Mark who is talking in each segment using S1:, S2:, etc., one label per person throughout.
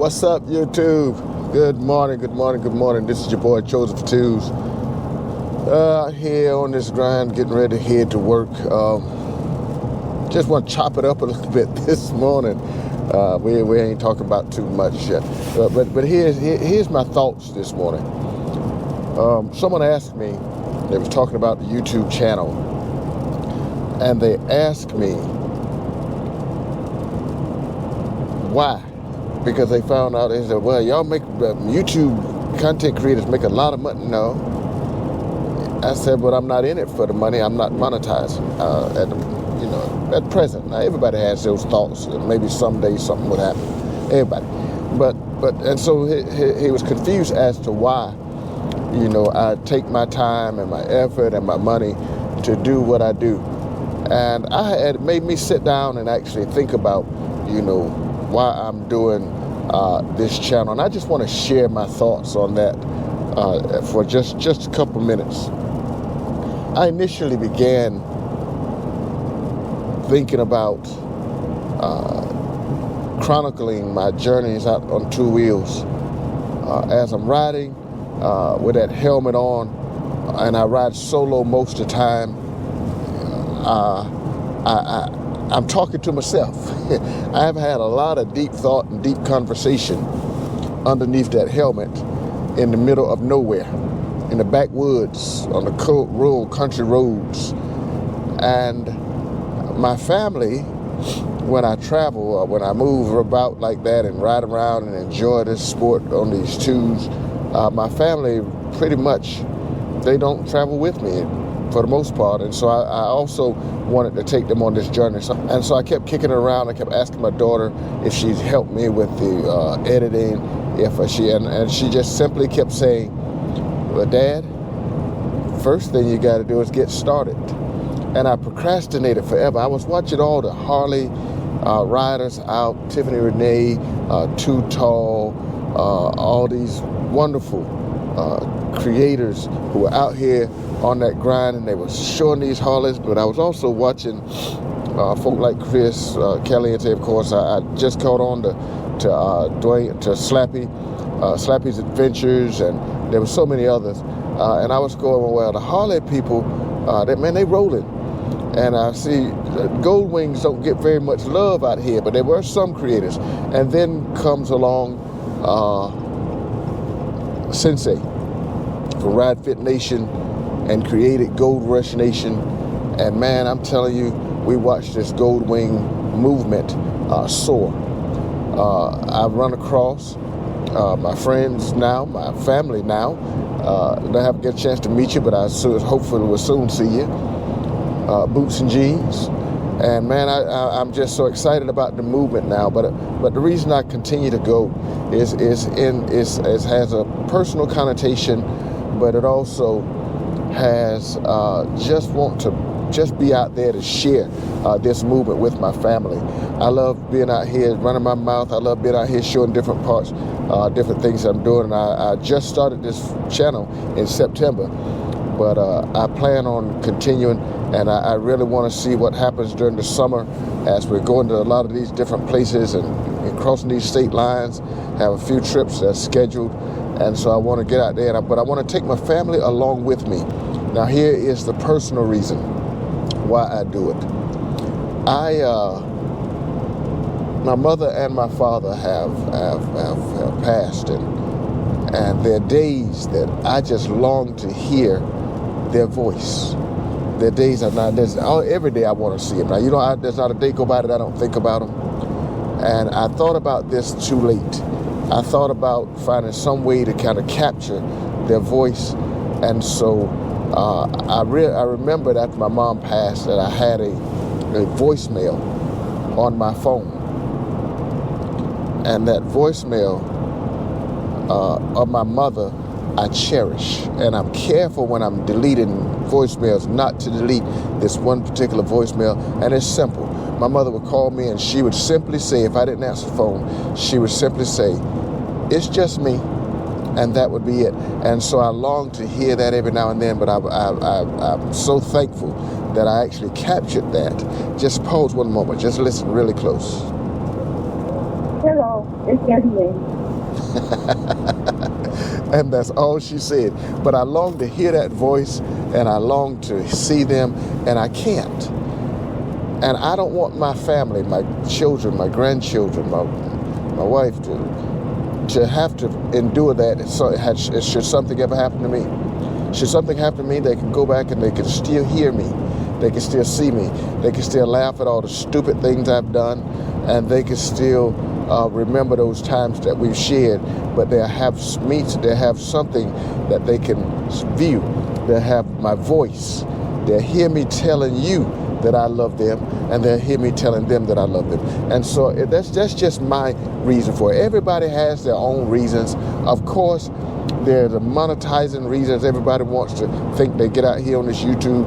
S1: What's up, YouTube? Good morning, good morning, good morning. This is your boy Joseph Twos. Here on this grind, getting ready to head to work. Just want to chop it up a little bit this morning. We ain't talking about too much yet. But here's my thoughts this morning. Someone asked me, they was talking about the YouTube channel, and they asked me why. Because they found out, they said, well, y'all make YouTube content creators make a lot of money. No. I said, but I'm not in it for the money. I'm not monetizing at present. Now, everybody has those thoughts. Maybe someday something would happen. Everybody. And so he was confused as to why, I take my time and my effort and my money to do what I do. And it made me sit down and actually think about, why I'm doing this channel. And I just want to share my thoughts on that for just a couple minutes. I initially began thinking about chronicling my journeys out on two wheels. As I'm riding with that helmet on, and I ride solo most of the time, I'm talking to myself. I've had a lot of deep thought and deep conversation underneath that helmet in the middle of nowhere, in the backwoods, on the rural country roads. And my family, when I travel or when I move about like that and ride around and enjoy this sport on these twos, my family pretty much, they don't travel with me for the most part. And so I also wanted to take them on this journey. And so I kept kicking it around. I kept asking my daughter if she'd help me with the editing, and she just simply kept saying, well, Dad, first thing you got to do is get started. And I procrastinated forever. I was watching all the Harley riders out, Tiffany Renee, Too Tall, all these wonderful creators who were out here on that grind, and they were showing these Harleys. But I was also watching folk like Chris Caliente, of course. I just caught on to Dwayne, to Slappy's Adventures, and there were so many others. And I was going, well, the Harley people, they rolling. And I see Goldwings don't get very much love out here, but there were some creators. And then comes along Sensei from Ride Fit Nation and created Gold Rush Nation. And man, I'm telling you, we watched this Goldwing movement soar. I've run across my friends now, my family now. I haven't got a chance to meet you, but hopefully will soon see you. Boots and jeans. And man, I'm just so excited about the movement now. But the reason I continue to go is has a personal connotation, but it also has just be out there to share this movement with my family. I love being out here running my mouth. I love being out here showing different parts, different things I'm doing. And I just started this channel in September, but I plan on continuing, and I really want to see what happens during the summer as we're going to a lot of these different places and crossing these state lines. Have a few trips that's scheduled, and so I want to get out there, but I want to take my family along with me. Now here is the personal reason why I do it. My mother and my father have passed, and there are days that I just long to hear their voice. There are days every day I want to see them. Now, there's not a day go by that I don't think about them. And I thought about this too late. I thought about finding some way to kind of capture their voice. And so I remembered after my mom passed that I had a voicemail on my phone. And that voicemail of my mother, I cherish. And I'm careful when I'm deleting voicemails not to delete this one particular voicemail. And it's simple. My mother would call me and she would simply say, if I didn't answer the phone, she would simply say, it's just me. And that would be it. And so I long to hear that every now and then, but I'm so thankful that I actually captured that. Just pause one moment. Just listen really close.
S2: Hello. It's Goldwing.
S1: And that's all she said. But I long to hear that voice, and I long to see them, and I can't. And I don't want my family, my children, my grandchildren, my wife to have to endure that. Should something ever happen to me. Should something happen to me, they can go back and they can still hear me. They can still see me. They can still laugh at all the stupid things I've done, and they can still remember those times that we've shared. But they'll have me. They'll have something that they can view. They'll have my voice. They'll hear me telling you that I love them, and they'll hear me telling them that I love them. And so that's just my reason for it. Everybody has their own reasons. Of course, there's the monetizing reasons. Everybody wants to think they get out here on this YouTube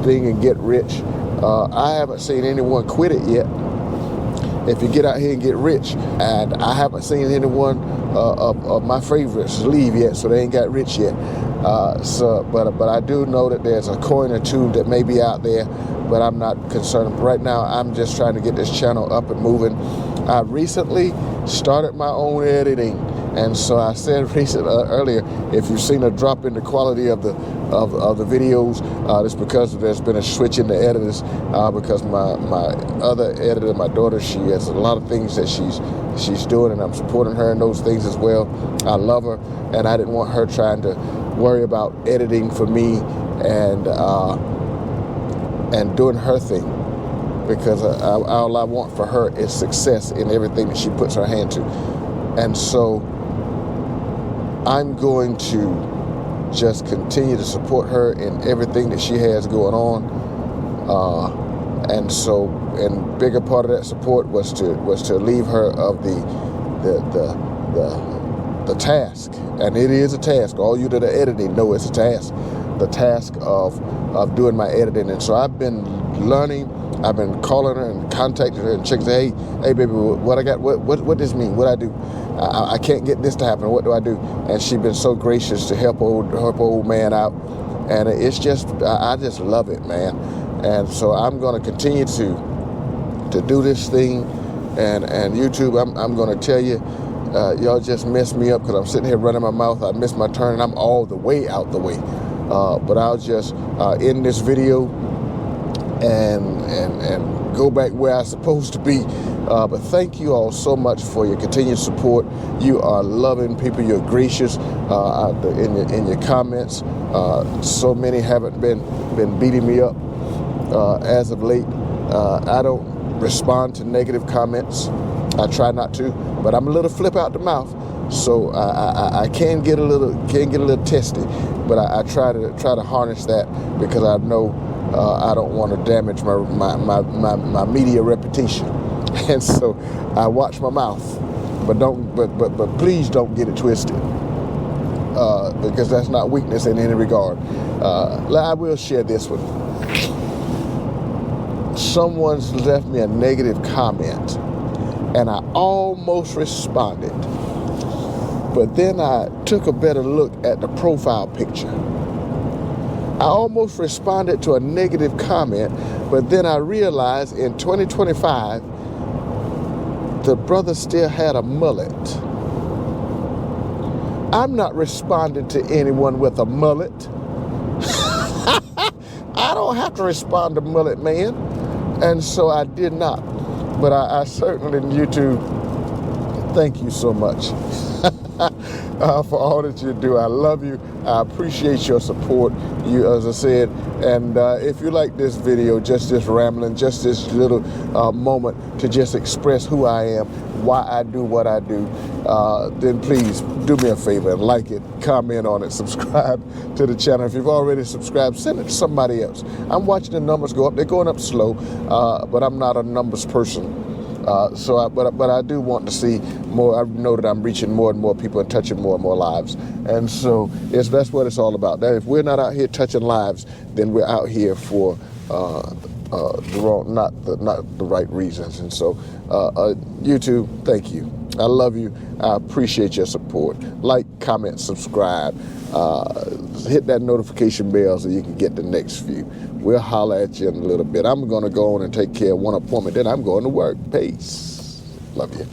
S1: thing and get rich. I haven't seen anyone quit it yet. If you get out here and get rich, and I haven't seen anyone of my favorites leave yet, so they ain't got rich yet. But I do know that there's a coin or two that may be out there, but I'm not concerned. Right now, I'm just trying to get this channel up and moving. I recently started my own editing, and so I said earlier, if you've seen a drop in the quality of the videos, it's because there's been a switch in the editors, because my other editor, my daughter, she has a lot of things that she's doing, and I'm supporting her in those things as well. I love her, and I didn't want her trying to worry about editing for me and doing her thing, because all I want for her is success in everything that she puts her hand to. And so I'm going to just continue to support her in everything that she has going on. And bigger part of that support was to relieve her of the task. And it is a task. All you that are editing know it's a task. The task of doing my editing. And so I've been learning. I've been calling her and contacting her and checking, hey baby, what I got, what does this mean? What I do? I can't get this to happen. What do I do? And she's been so gracious to help old man out. And it's just, I just love it, man. And so I'm going to continue to do this thing. And YouTube, I'm going to tell you, y'all just messed me up because I'm sitting here running my mouth. I missed my turn, and I'm all the way out the way. But I'll just end this video and go back where I'm supposed to be. But thank you all so much for your continued support. You are loving people. You're gracious in your comments. So many haven't been beating me up as of late. I don't respond to negative comments. I try not to, but I'm a little flip out the mouth, so I can get a little testy. But I try to harness that, because I know I don't want to damage my media reputation. And so I watch my mouth, but please don't get it twisted, because that's not weakness in any regard. I will share this one. Someone's left me a negative comment, and I almost responded, but then I took a better look at the profile picture. I almost responded to a negative comment, but then I realized in 2025, the brother still had a mullet. I'm not responding to anyone with a mullet. I don't have to respond to mullet man. And so I did not. But I certainly, YouTube, thank you so much for all that you do. I love you. I appreciate your support, you, as I said. And if you like this video, just this rambling, just this little moment to just express who I am, why I do what I do, then please do me a favor and like it, comment on it, subscribe to the channel. If you've already subscribed, send it to somebody else. I'm watching the numbers go up. They're going up slow, but I'm not a numbers person. But I do want to see more. I know that I'm reaching more and more people and touching more and more lives, and so that's what it's all about. That if we're not out here touching lives, then we're out here for not the right reasons. And so, YouTube, thank you. I love you. I appreciate your support. Like, comment, subscribe. Hit that notification bell so you can get the next few. We'll holler at you in a little bit. I'm going to go on and take care of one appointment. Then I'm going to work. Peace. Love you.